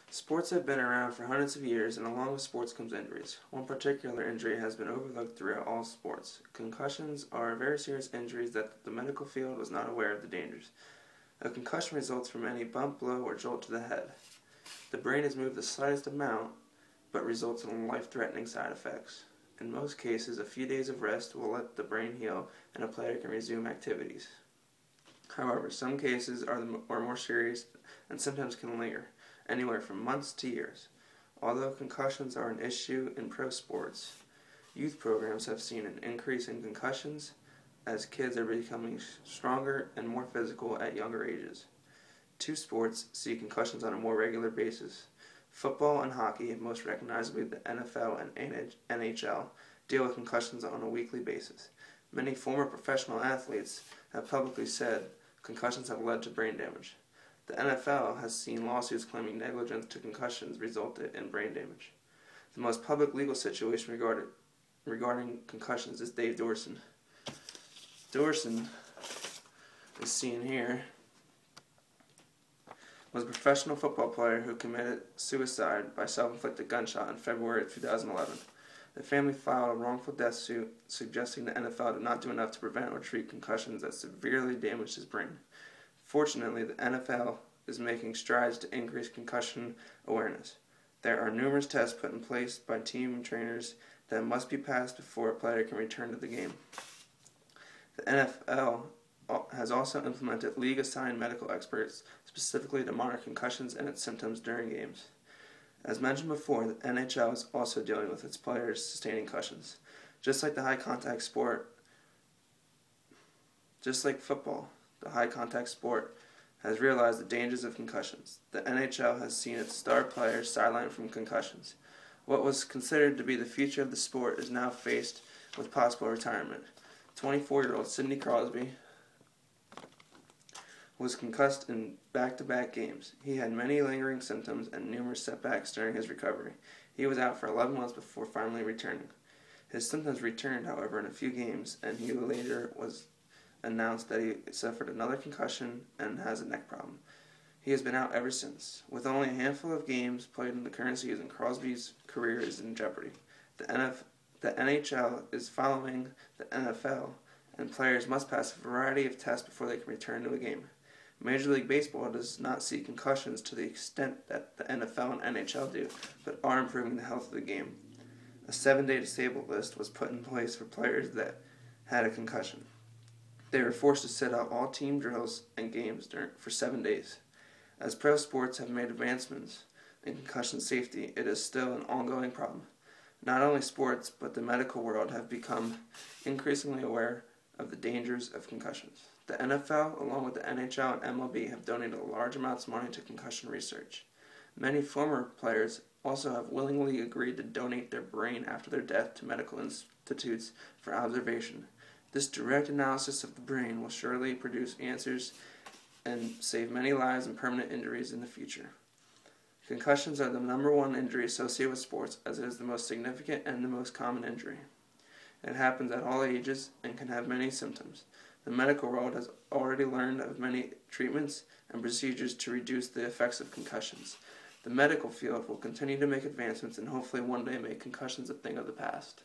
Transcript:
Sports have been around for hundreds of years, and along with sports comes injuries. One particular injury has been overlooked throughout all sports. Concussions are very serious injuries that the medical field was not aware of the dangers. A concussion results from any bump, blow, or jolt to the head. The brain is moved the slightest amount, but results in life-threatening side effects. In most cases, a few days of rest will let the brain heal and a player can resume activities. However, some cases are more serious and sometimes can linger, anywhere from months to years. Although concussions are an issue in pro sports, youth programs have seen an increase in concussions as kids are becoming stronger and more physical at younger ages. Two sports see concussions on a more regular basis. Football and hockey, most recognizably the NFL and NHL, deal with concussions on a weekly basis. Many former professional athletes have publicly said concussions have led to brain damage. The NFL has seen lawsuits claiming negligence to concussions resulted in brain damage. The most public legal situation regarding concussions is Dave Dorson. Dorson, is seen here, was a professional football player who committed suicide by self-inflicted gunshot in February of 2011. The family filed a wrongful death suit suggesting the NFL did not do enough to prevent or treat concussions that severely damaged his brain. Fortunately, the NFL is making strides to increase concussion awareness. There are numerous tests put in place by team trainers that must be passed before a player can return to the game. The NFL has also implemented league-assigned medical experts specifically to monitor concussions and its symptoms during games. As mentioned before, the NHL is also dealing with its players sustaining concussions. Just like football, the high-contact sport has realized the dangers of concussions. The NHL has seen its star players sidelined from concussions. What was considered to be the future of the sport is now faced with possible retirement. 24-year-old Sidney Crosby was concussed in back-to-back games. He had many lingering symptoms and numerous setbacks during his recovery. He was out for 11 months before finally returning. His symptoms returned, however, in a few games, and he later was announced that he suffered another concussion and has a neck problem. He has been out ever since. With only a handful of games played in the current season, Crosby's career is in jeopardy. The NHL is following the NFL, and players must pass a variety of tests before they can return to a game. Major League Baseball does not see concussions to the extent that the NFL and NHL do, but are improving the health of the game. A 7-day disabled list was put in place for players that had a concussion. They were forced to sit out all team drills and games for 7 days. As pro sports have made advancements in concussion safety, it is still an ongoing problem. Not only sports, but the medical world have become increasingly aware of the dangers of concussions. The NFL, along with the NHL and MLB, have donated large amounts of money to concussion research. Many former players also have willingly agreed to donate their brain after their death to medical institutes for observation. This direct analysis of the brain will surely produce answers and save many lives and permanent injuries in the future. Concussions are the #1 injury associated with sports, as it is the most significant and the most common injury. It happens at all ages and can have many symptoms. The medical world has already learned of many treatments and procedures to reduce the effects of concussions. The medical field will continue to make advancements and hopefully one day make concussions a thing of the past.